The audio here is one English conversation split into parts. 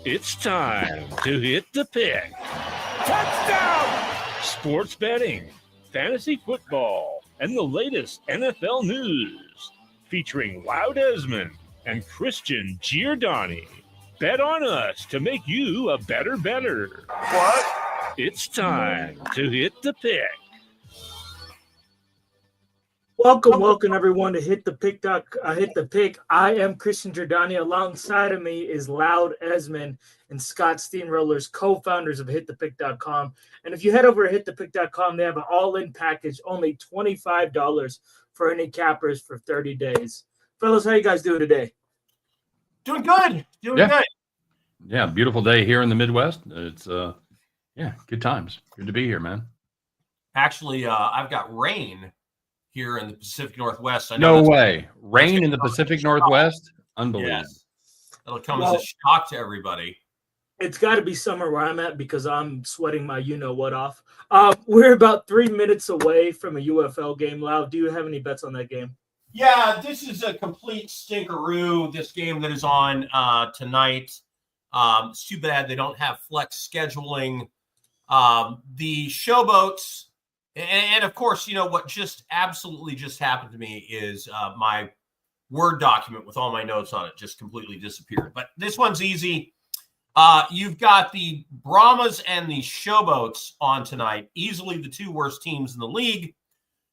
It's time to hit the pick. Touchdown! Sports betting, fantasy football, and the latest NFL news. Featuring Loud Esmond and Christian Giordani. Bet on us to make you a better bettor. What? It's time to hit the pick. Welcome everyone to Hit the Pick. I am Christian Giordani. Alongside of me is Loud Esmond and Scott Steamrollers, co-founders of HitThePick.com. And if you head over to HitThePick.com, they have an all-in package, only $25 for any cappers for 30 days. Fellas, how you guys doing today? Doing good. Good. Yeah, beautiful day here in the Midwest. It's good times. Good to be here, man. Actually, I've got rain here in the Pacific Northwest. No way. Rain in the Pacific Northwest? Unbelievable. Yes. It'll come as a shock to everybody. It's got to be summer where I'm at because I'm sweating my you-know-what off. We're about 3 minutes away from a UFL game. Loud, do you have any bets on that game? Yeah, this is a complete stinkeroo, this game that is on tonight. It's too bad they don't have flex scheduling. The Showboats, and of course, you know what just absolutely just happened to me is my Word document with all my notes on it just completely disappeared. But this one's easy. You've got the Brahmas and the Showboats on tonight, easily the two worst teams in the league.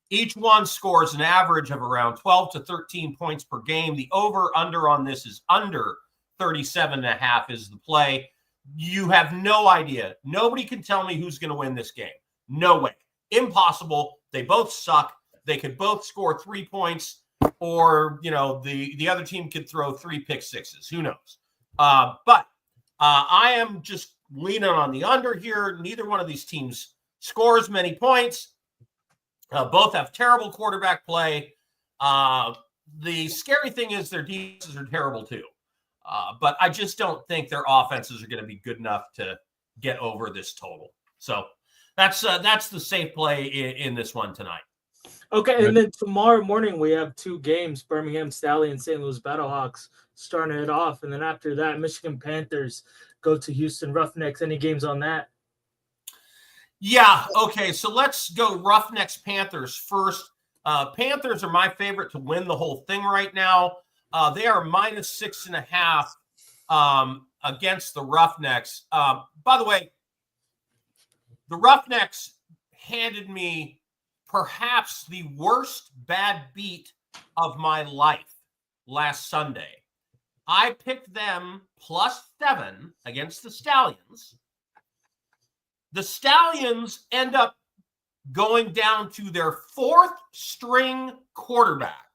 Each one scores an average of around 12 to 13 points per game. The over-under on this is under 37.5 is the play. You have no idea. Nobody can tell me who's going to win this game. No way. Impossible. They both suck. They could both score 3 points, or, you know, the other team could throw 3 pick sixes. Who knows? But I am just leaning on the under here. Neither one of these teams scores many points. Both have terrible quarterback play. The scary thing is their defenses are terrible too. But I just don't think their offenses are going to be good enough to get over this total. So that's the safe play in this one tonight. Okay, and then tomorrow morning we have 2 games, Birmingham Stallions, St. Louis Battlehawks starting it off. And then after that, Michigan Panthers go to Houston Roughnecks. Any games on that? Yeah, okay, so let's go Roughnecks Panthers first. Panthers are my favorite to win the whole thing right now. They are minus 6.5 against the Roughnecks. By the way, the Roughnecks handed me perhaps the worst bad beat of my life last Sunday. I picked them +7 against the Stallions. The Stallions end up going down to their 4th string quarterback,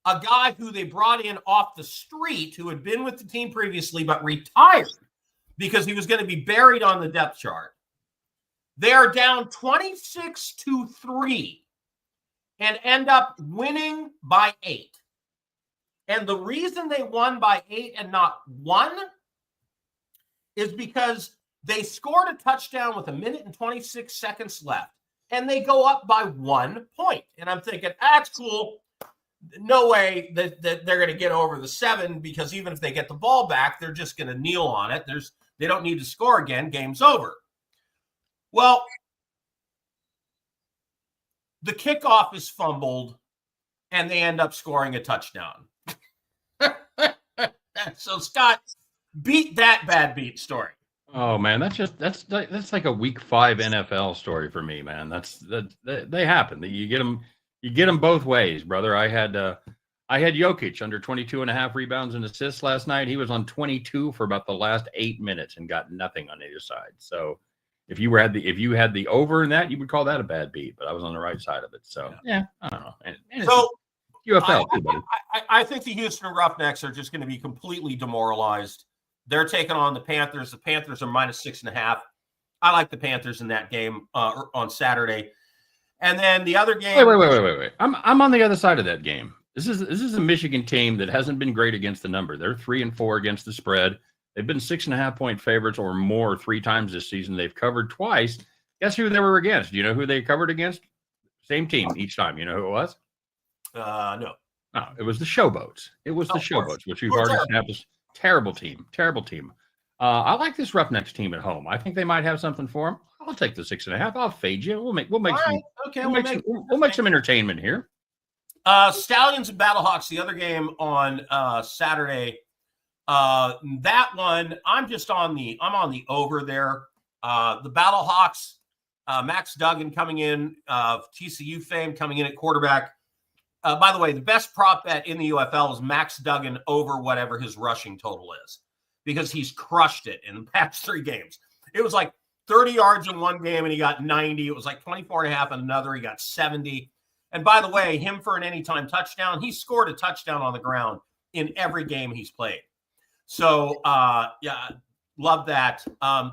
a guy who they brought in off the street who had been with the team previously but retired because he was going to be buried on the depth chart. They are down 26-3 and end up winning by 8. And the reason they won by 8 and not 1 is because they scored a touchdown with 1 minute and 26 seconds left, and they go up by 1 point. And I'm thinking, that's cool. No way that they're going to get over the 7, because even if they get the ball back, they're just going to kneel on it. They don't need to score again. Game's over. Well, the kickoff is fumbled, and they end up scoring a touchdown. So, Scott, beat that bad beat story. Oh man, that's like a week 5 NFL story for me, man. They happen. You get them both ways, brother. I had Jokic under 22.5 rebounds and assists last night. He was on 22 for about the last 8 minutes and got nothing on either side. So if you had the over in that, you would call that a bad beat. But I was on the right side of it. So yeah, I don't know. And so UFL too, buddy. I think the Houston Roughnecks are just going to be completely demoralized. They're taking on the Panthers. The Panthers are minus 6.5. I like the Panthers in that game on Saturday. And then the other game. Wait. I'm on the other side of that game. This is a Michigan team that hasn't been great against the number. They're 3-4 against the spread. They've been 6.5 point favorites or more 3 times this season. They've covered twice. Guess who they were against? Do you know who they covered against? Same team each time. You know who it was? No. No, it was the Showboats. It was the Showboats, which we've already established. Terrible team. I like this Roughnecks team at home. I think they might have something for them. I'll take the 6.5. I'll fade you. We'll make All some. right. Okay. We'll make some entertainment here. Stallions and Battlehawks, the other game on Saturday. That one, I'm on the over there. The Battlehawks, Max Duggan coming in, TCU fame coming in at quarterback. By the way, the best prop bet in the UFL is Max Duggan over whatever his rushing total is, because he's crushed it in the past 3 games. It was like 30 yards in one game and he got 90. It was like 24.5 in another. He got 70. And by the way, him for an anytime touchdown, he scored a touchdown on the ground in every game he's played. So, yeah, love that. The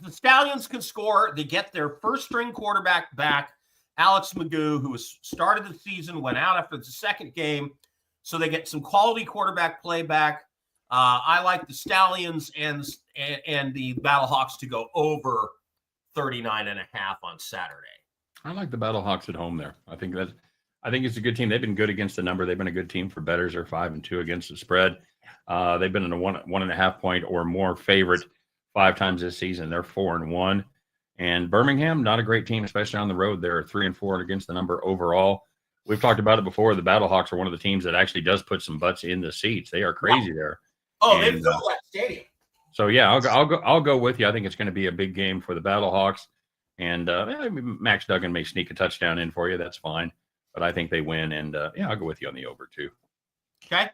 Stallions can score. They get their first string quarterback back, Alex Magoo, who was started the season, went out after the second game. So they get some quality quarterback play back. I like the Stallions and the Battlehawks to go over 39.5 on Saturday. I like the Battlehawks at home there. I think it's a good team. They've been good against the number. They've been a good team for bettors. They're 5-2 against the spread. They've been in a 1.5 point or more favorite 5 times this season. They're 4-1. And Birmingham, not a great team, especially on the road. They're 3-4 against the number overall. We've talked about it before. The Battlehawks are one of the teams that actually does put some butts in the seats. They are crazy there. Oh, they fill that stadium. So yeah, I'll go with you. I think it's going to be a big game for the Battlehawks, and Max Duggan may sneak a touchdown in for you. That's fine, but I think they win, and yeah, I'll go with you on the over too. Okay.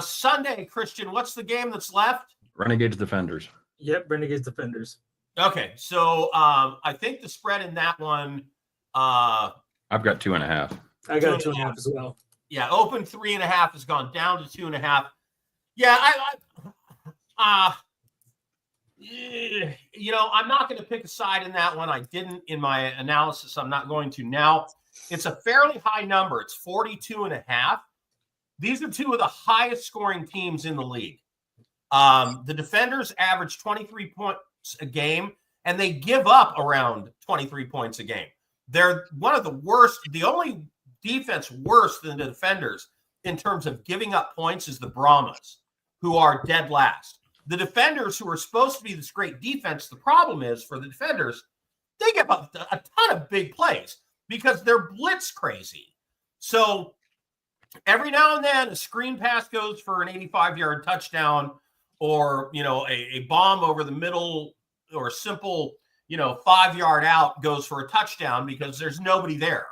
Sunday, Christian, what's the game that's left? Renegades Defenders. Yep, Renegades Defenders. Okay, so I think the spread in that one. I've got 2.5. I got 2.5 as well. Yeah, open 3.5 has gone down to 2.5. Yeah, I'm not going to pick a side in that one. I didn't in my analysis. I'm not going to now. It's a fairly high number. It's 42.5. These are 2 of the highest scoring teams in the league. The Defenders average 23 points a game, and they give up around 23 points a game. They're one of the worst. The only defense worse than the Defenders in terms of giving up points is the Brahmas, who are dead last. The Defenders, who are supposed to be this great defense, the problem is for the Defenders, they give up a ton of big plays because they're blitz crazy. So every now and then a screen pass goes for an 85-yard touchdown, or, a bomb over the middle, or a simple, 5-yard out goes for a touchdown because there's nobody there.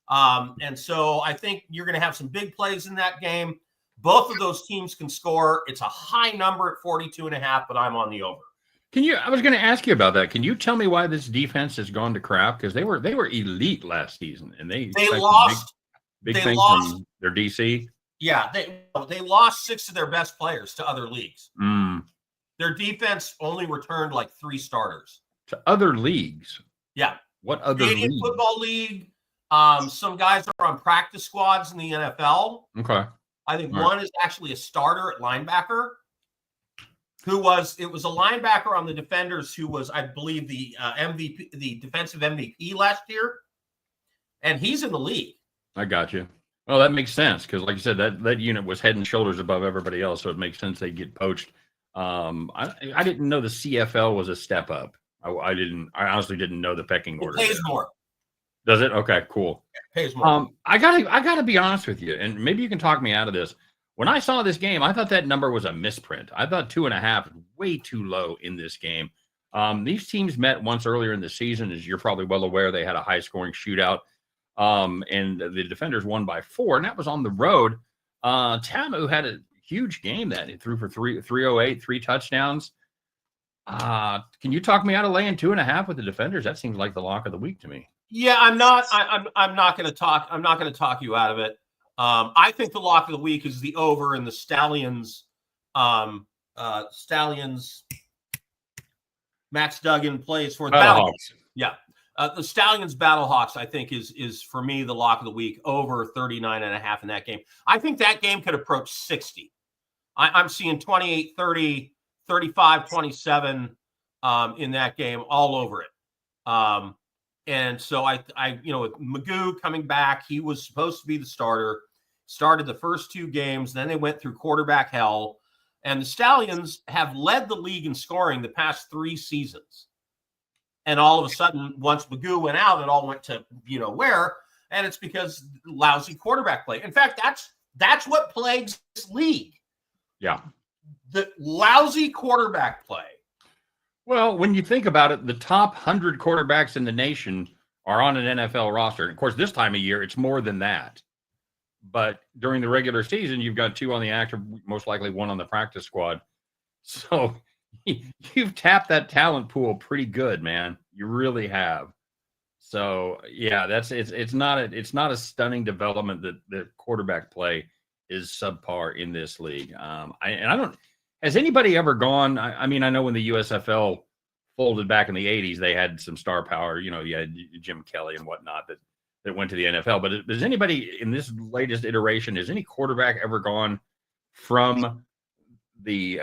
And so I think you're going to have some big plays in that game. Both of those teams can score. It's a high number at 42.5, but I'm on the over. I was going to ask you about that. Can you tell me why this defense has gone to crap? Because they were elite last season, and they lost big things from their DC. Yeah, they lost 6 of their best players to other leagues. Their defense only returned like 3 starters. To other leagues? Yeah. What other Canadian league? Football League. Some guys are on practice squads in the NFL. Okay. I think one is actually a starter at linebacker. It was a linebacker on the Defenders who was, I believe, the MVP, the defensive MVP last year. And he's in the league. I got you. Well, that makes sense because, like you said, that unit was head and shoulders above everybody else, so it makes sense they get poached. I didn't know the CFL was a step up. I honestly didn't know the pecking order. It pays more. Does it? Okay, cool. It pays more. I gotta be honest with you, and maybe you can talk me out of this. When I saw this game, I thought that number was a misprint. I thought 2.5 was way too low in this game. These teams met once earlier in the season, as you're probably well aware. They had a high-scoring shootout. And the Defenders won by 4, and that was on the road. Tamu had a huge game that he threw for 308, 3 touchdowns. Can you talk me out of laying 2.5 with the Defenders? That seems like the lock of the week to me. Yeah, I'm not going to talk you out of it. I think the lock of the week is the over in the Stallions. Max Duggan plays for the Battlehawks. Yeah. The Stallions Battlehawks, I think, is for me the lock of the week, over 39.5 in that game. I think that game could approach 60. I'm seeing 28-30, 35-27 in that game, all over it. And so I with Magoo coming back, he was supposed to be the starter, started the first 2 games. Then they went through quarterback hell. And the Stallions have led the league in scoring the past 3 seasons. And all of a sudden, once Magoo went out, it all went to where. And it's because lousy quarterback play. In fact, that's what plagues this league. Yeah. The lousy quarterback play. Well, when you think about it, the top 100 quarterbacks in the nation are on an NFL roster. And of course, this time of year, it's more than that. But during the regular season, you've got 2 on the active, most likely 1 on the practice squad. So you've tapped that talent pool pretty good, man. You really have. So yeah, it's not a stunning development that the quarterback play is subpar in this league. Has anybody ever gone? I mean, I know when the USFL folded back in the 80s, they had some star power. You had Jim Kelly and whatnot that went to the NFL. But has anybody in this latest iteration, has any quarterback ever gone from the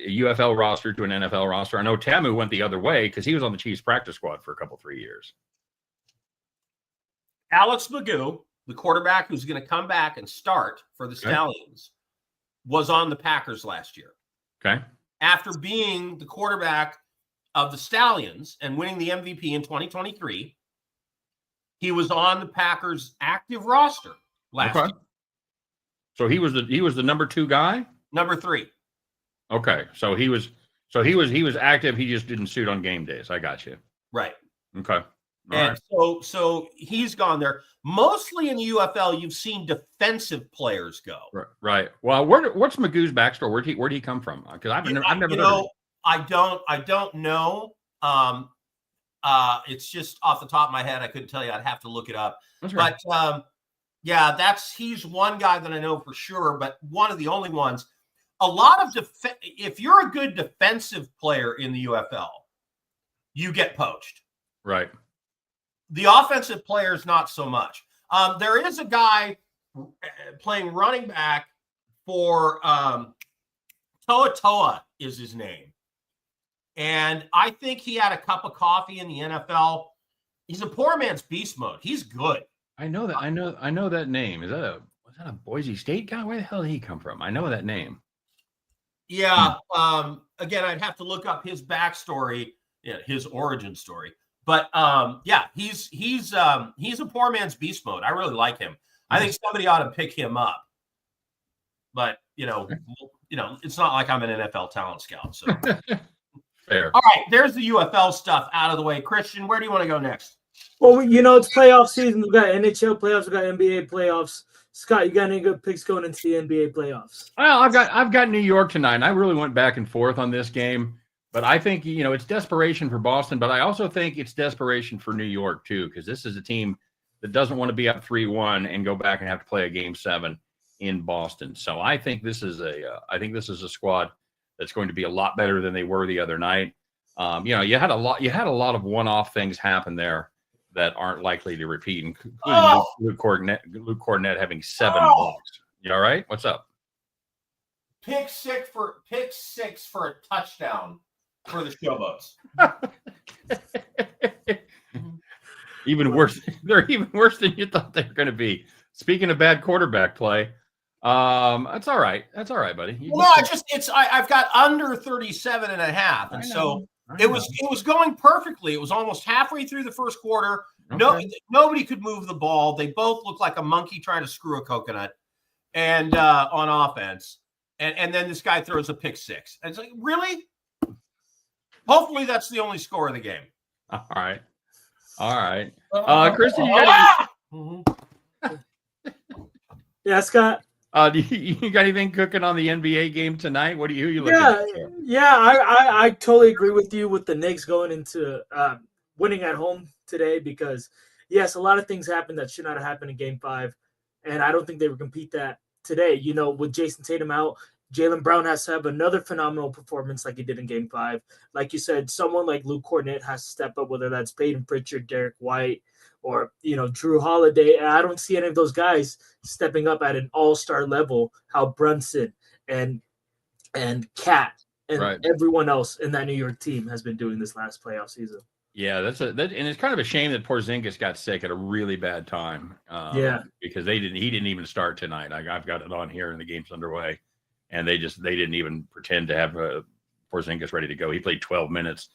UFL roster to an NFL roster? I know Tamu went the other way because he was on the Chiefs practice squad for 3 years. Alex Magoo, the quarterback who's going to come back and start for the Stallions, was on the Packers last year. Okay. After being the quarterback of the Stallions and winning the MVP in 2023, he was on the Packers active roster last year. So he was the number 2 guy? Number 3. Okay. So he was active. He just didn't suit on game days. I got you. Right. Okay. And so he's gone there. Mostly in the UFL, you've seen defensive players go. Right. Well, what's Magoo's backstory? Where'd he come from? Because I've never heard of it. I don't know. It's just off the top of my head. I couldn't tell you. I'd have to look it up. That's right. But he's one guy that I know for sure, but one of the only ones. A lot of if you're a good defensive player in the UFL, you get poached. Right. The offensive players, not so much. There is a guy playing running back for Toa Toa is his name. And I think he had a cup of coffee in the NFL. He's a poor man's beast mode. He's good. I know that. I know that name. Was that a Boise State guy? Where the hell did he come from? I know that name. Yeah. Again, I'd have to look up his backstory, his origin story. But he's a poor man's beast mode. I really like him. I think somebody ought to pick him up. But it's not like I'm an NFL talent scout. So fair. All right, there's the UFL stuff out of the way. Christian, where do you want to go next? Well, it's playoff season. We got NHL playoffs. We got NBA playoffs. Scott, you got any good picks going into the NBA playoffs? Well, I've got New York tonight. And I really went back and forth on this game. But I think, it's desperation for Boston, but I also think it's desperation for New York, too, because this is a team that doesn't want to be up 3-1 and go back and have to play a Game 7 in Boston. So I think this is a squad that's going to be a lot better than they were the other night. You had a lot of one-off things happen there that aren't likely to repeat, including Luke Cornett having 7 blocks. You all right? What's up? Pick six for a touchdown for the Showboats. Even worse. They're even worse than you thought they were going to be. Speaking of bad quarterback play, that's all right. That's all right, buddy. I've got under 37.5. And so it was going perfectly. It was almost halfway through the first quarter. Okay. Nobody could move the ball. They both looked like a monkey trying to screw a coconut and on offense. And then this guy throws a pick 6. And it's like, really? Hopefully that's the only score of the game. All right. Kristen, you got Yeah, Scott. Do you got anything cooking on the NBA game tonight? Who are you looking at? Yeah, I totally agree with you with the Knicks going into winning at home today because, yes, a lot of things happened that should not have happened in Game 5, and I don't think they would compete that today. With Jason Tatum out, Jaylen Brown has to have another phenomenal performance like he did in Game 5. Like you said, someone like Luke Cornett has to step up, whether that's Peyton Pritchard, Derek White, or, Drew Holiday. And I don't see any of those guys stepping up at an all-star level, how Brunson and Cat and everyone else in that New York team has been doing this last playoff season. Yeah, and it's kind of a shame that Porzingis got sick at a really bad time. Because he didn't even start tonight. I've got it on here and the game's underway. and they didn't even pretend to have Porzingis ready to go. He played 12 minutes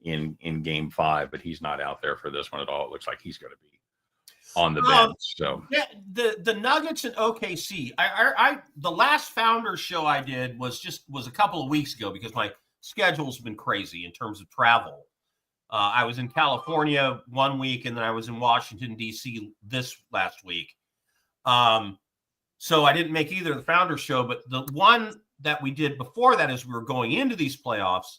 in Game 5, but he's not out there for this one at all. It looks like he's going to be on the bench. So yeah, the Nuggets and OKC. I the last Founders show I did was a couple of weeks ago because my schedule's been crazy in terms of travel. I was in California one week, and then I was in Washington D.C. this last week. So I didn't make either the Founders show, but the one that we did before that, as we were going into these playoffs,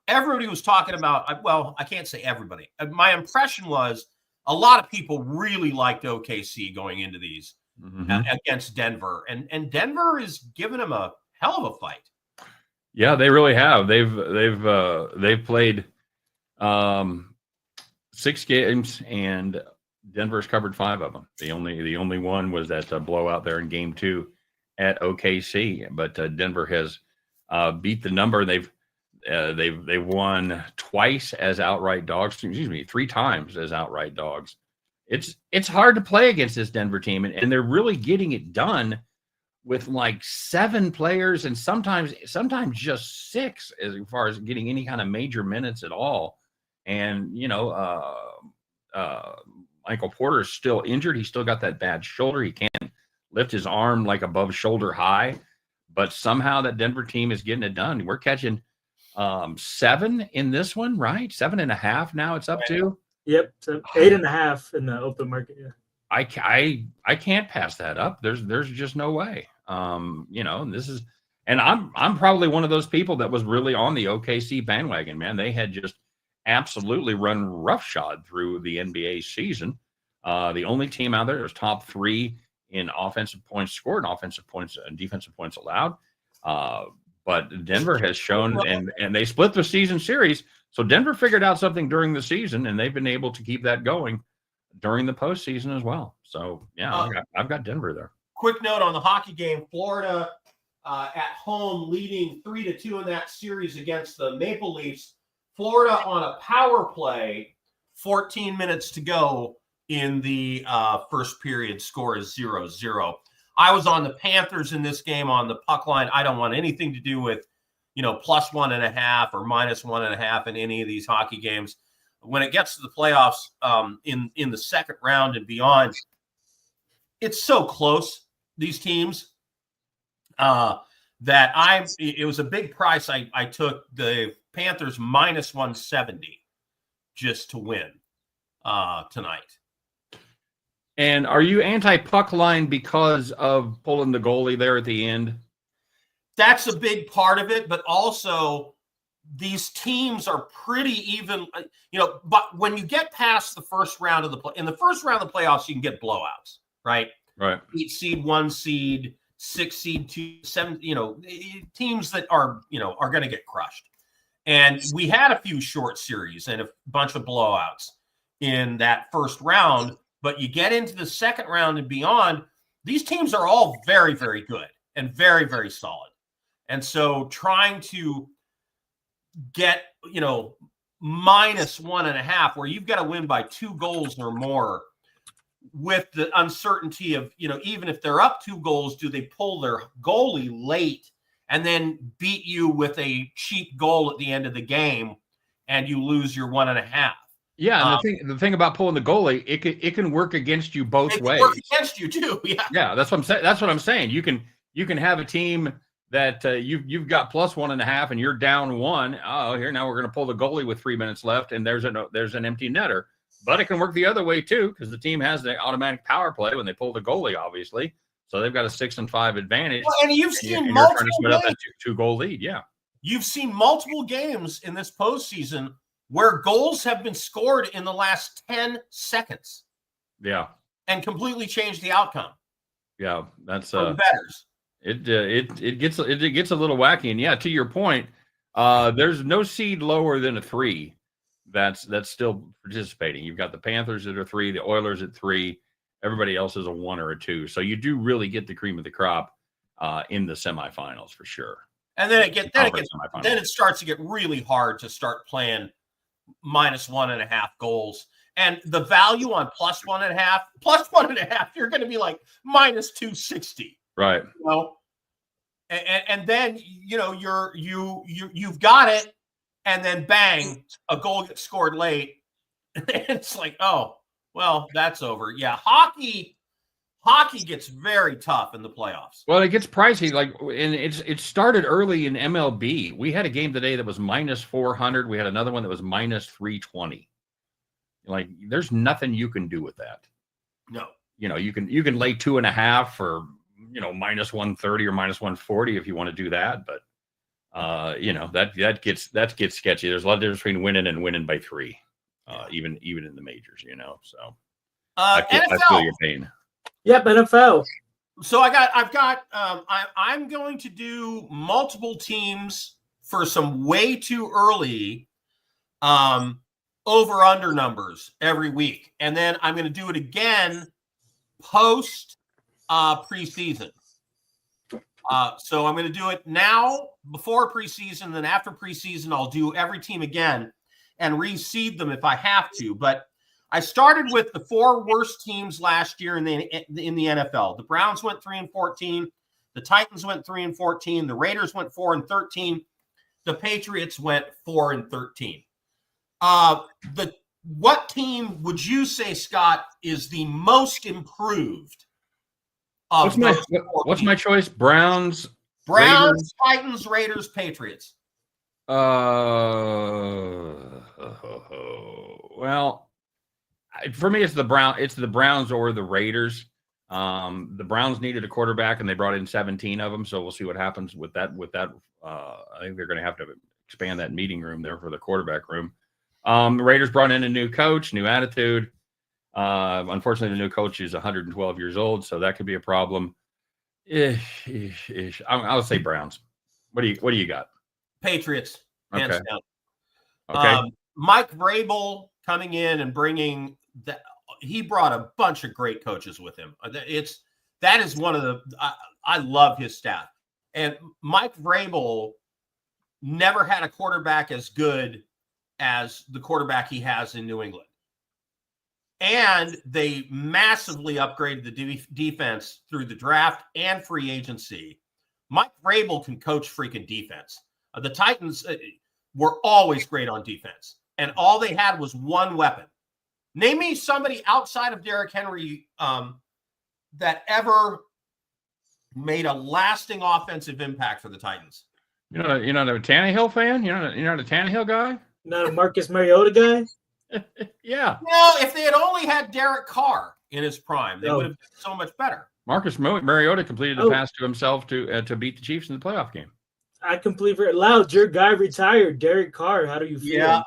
everybody was talking about. Well, I can't say everybody. My impression was, a lot of people really liked OKC going into these against Denver, and Denver is giving them a hell of a fight. Yeah, they really have. They've played 6 games, and Denver's covered 5 of them. The only one was that blowout there in Game 2 at OKC, but Denver has beat the number. They've won twice as outright dogs. 3 times as outright dogs. It's hard to play against this Denver team, and they're really getting it done with like 7 players, and sometimes just 6 as far as getting any kind of major minutes at all. And Michael Porter is still injured. He's still got that bad shoulder. He can't lift his arm like above shoulder high, but somehow that Denver team is getting it done. We're catching 7 in this one, right? 7.5 now it's up to. Yep, so 8.5 in the open market. Yeah, I can't pass that up. There's just no way. This is, and I'm probably one of those people that was really on the OKC bandwagon, man. They had just absolutely run roughshod through the NBA season. The only team out there that was top 3 in offensive points scored and offensive points and defensive points allowed. But Denver has shown, and they split the season series. So Denver figured out something during the season, and they've been able to keep that going during the postseason as well. So, yeah, I've got Denver there. Quick note on the hockey game. Florida at home leading 3-2 in that series against the Maple Leafs. Florida on a power play, 14 minutes to go in the first period. Score is 0-0. I was on the Panthers in this game on the puck line. I don't want anything to do with, plus 1.5 or minus 1.5 in any of these hockey games. When it gets to the playoffs in the second round and beyond, it's so close, these teams, that it was a big price. I took the Panthers minus 170 just to win tonight. And are you anti-puck line because of pulling the goalie there at the end? That's a big part of it, but also these teams are pretty even, but when you get past the first round of in the first round of the playoffs, you can get blowouts, right? Right. 8 seed, 1 seed, 6 seed, 2, 7, teams that are going to get crushed. And we had a few short series and a bunch of blowouts in that first round, but you get into the second round and beyond, these teams are all very, very good and very, very solid. And so trying to get, minus 1.5, where you've got to win by 2 goals or more, with the uncertainty of, even if they're up 2 goals, do they pull their goalie late and then beat you with a cheap goal at the end of the game and you lose your 1.5? Yeah, and the thing about pulling the goalie, it can work against you both ways. It can work against you too. Yeah. Yeah, that's what I'm saying. That's what I'm saying. You can have a team that you've got plus 1.5 and you're down 1. Oh, here now we're going to pull the goalie with 3 minutes left, and there's an empty netter. But it can work the other way too, because the team has the automatic power play when they pull the goalie, obviously. So they've got a 6-5 advantage. Well, and you've seen you're multiple trying to split up games. that 2-goal lead. Yeah. You've seen multiple games in this postseason where goals have been scored in the last 10 seconds. Yeah. And completely changed the outcome. Yeah, that's for the bettors. It gets a little wacky. And yeah, to your point, there's no seed lower than a 3 that's still participating. You've got the Panthers at a 3, the Oilers at 3, everybody else is a 1 or a 2. So you do really get the cream of the crop in the semifinals for sure. And then it starts to get really hard to start playing minus 1.5 goals. And the value on plus 1.5, you're going to be like minus 260. Right. and then you've got it, and then bang, a goal gets scored late. It's like, oh, well, that's over. Yeah, hockey gets very tough in the playoffs. Well, it gets pricey. And it started early in MLB. We had a game today that was minus 400. We had another one that was minus 320. Like, there's nothing you can do with that. No. You can lay 2.5 for minus 130 or minus 140 if you want to do that, but that gets sketchy. There's a lot of difference between winning and winning by 3, even in the majors. So I feel your pain. Yep, NFL. So I'm going to do multiple teams for some way too early over under numbers every week, and then I'm going to do it again post preseason. So I'm going to do it now before preseason, then after preseason I'll do every team again and reseed them if I have to. But I started with the 4 worst teams last year in the NFL. The Browns went 3-14, the Titans went 3-14, the Raiders went 4-13, the Patriots went 4-13. What team would you say, Scott, is the most improved? What's my choice? Browns, Raiders. Titans, Raiders, Patriots. Well, for me, it's the Browns or the Raiders. The Browns needed a quarterback, and they brought in 17 of them. So we'll see what happens with that. I think they're going to have to expand that meeting room there for the quarterback room. The Raiders brought in a new coach, new attitude. Unfortunately, the new coach is 112 years old, so that could be a problem. I'll say Browns. What do you got? Patriots, hands down. Okay. Mike Vrabel coming in and bringing that. He brought a bunch of great coaches with him. That is one of the. I love his staff, and Mike Vrabel never had a quarterback as good as the quarterback he has in New England. And they massively upgraded the defense through the draft and free agency. Mike Vrabel can coach freaking defense. The Titans were always great on defense, and all they had was one weapon. Name me somebody outside of Derrick Henry that ever made a lasting offensive impact for the Titans. You're not a Tannehill fan? You're not a Tannehill guy? Not a Marcus Mariota guy? Yeah. No, if they had only had Derek Carr in his prime, they would have been so much better. Marcus Mariota completed the pass to himself to beat the Chiefs in the playoff game. I completely Loud. Your guy retired, Derek Carr. How do you feel?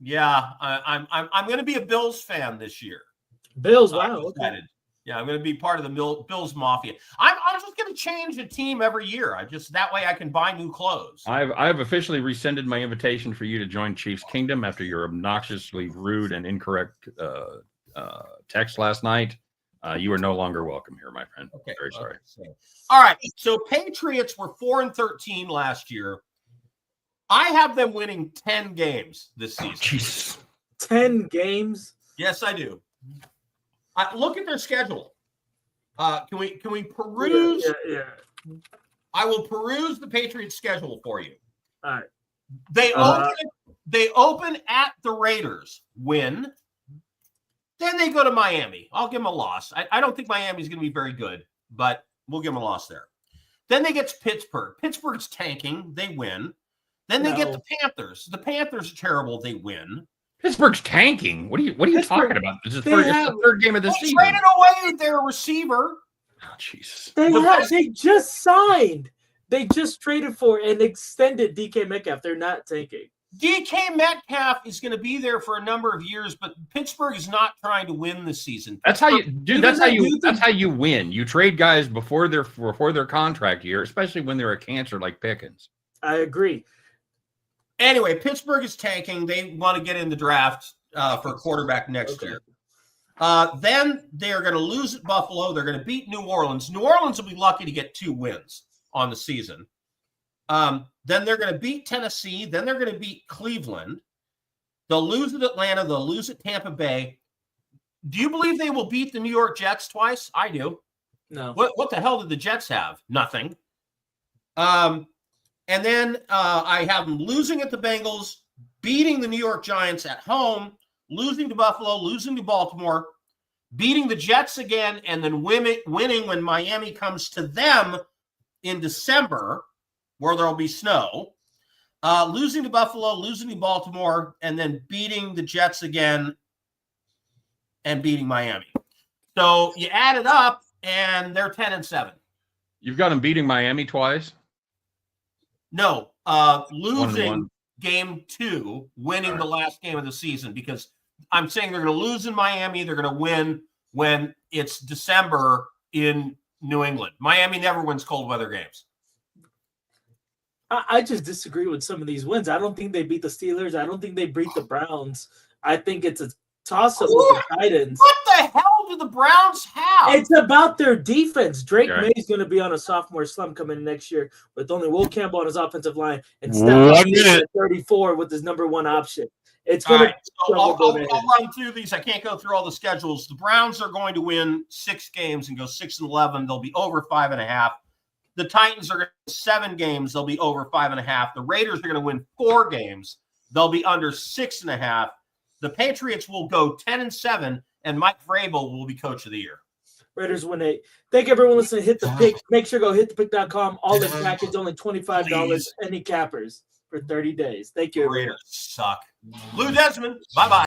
Yeah. I'm going to be a Bills fan this year. Bills, wow. Okay. Yeah, I'm going to be part of the Bills Mafia. I'm just going to change the team every year. That way I can buy new clothes. I've officially rescinded my invitation for you to join Chiefs Kingdom after your obnoxiously rude and incorrect text last night. You are no longer welcome here, my friend. Okay. Very sorry. All right. So Patriots were 4-13 last year. I have them winning 10 games this season. Jesus. 10 games? Yes, I do. Look at their schedule. Can we peruse? Yeah. I will peruse the Patriots schedule for you. All right. They open at the Raiders, win. Then they go to Miami. I'll give them a loss. I don't think Miami's going to be very good, but we'll give them a loss there. Then they get to Pittsburgh. Pittsburgh's tanking. They win. Then they get the Panthers. The Panthers are terrible. They win. Pittsburgh's tanking. What are you talking about? This is the third game of the season. Traded away their receiver. Oh, Jesus. They just signed. They just traded for and extended DK Metcalf. They're not tanking. DK Metcalf is going to be there for a number of years, but Pittsburgh is not trying to win this season. That's how you win. You trade guys before their contract year, especially when they're a cancer like Pickens. I agree. Anyway, Pittsburgh is tanking. They want to get in the draft for a quarterback next year. Then they are going to lose at Buffalo. They're going to beat New Orleans. New Orleans will be lucky to get 2 wins on the season. Then they're going to beat Tennessee. Then they're going to beat Cleveland. They'll lose at Atlanta. They'll lose at Tampa Bay. Do you believe they will beat the New York Jets twice? I do. No. What the hell did the Jets have? Nothing. And then I have them losing at the Bengals, beating the New York Giants at home, losing to Buffalo, losing to Baltimore, beating the Jets again, and then winning when Miami comes to them in December, where there'll be snow, losing to Buffalo, losing to Baltimore, and then beating the Jets again and beating Miami. So you add it up, and they're 10-7. You've got them beating Miami twice. No, losing 1-1. game 2, winning the last game of the season, because I'm saying they're going to lose in Miami. They're going to win when it's December in New England. Miami never wins cold weather games. I just disagree with some of these wins. I don't think they beat the Steelers. I don't think they beat the Browns. I think it's a toss-up with the Titans. What the hell do the Browns have? It's about their defense. Drake Right. May's going to be on a sophomore slump coming in next year with only Will Campbell on his offensive line and One Stephon minute. at 34 with his number 1 option. It's All going right, to so I'll go ahead. run through these. I can't go through all the schedules. The Browns are going to win 6 games and go 6-11. They'll be over 5.5. The Titans are going to win 7 games. They'll be over 5.5. The Raiders are going to win 4 games. They'll be under 6.5. The Patriots will go 10-7, and Mike Vrabel will be coach of the year. Raiders win 8. Thank everyone listening to Hit the Pick. Make sure to go hitthepick.com. All the package only $25. Please. Any cappers for 30 days. Thank you, everyone. Raiders suck. Lou Desmond, bye-bye.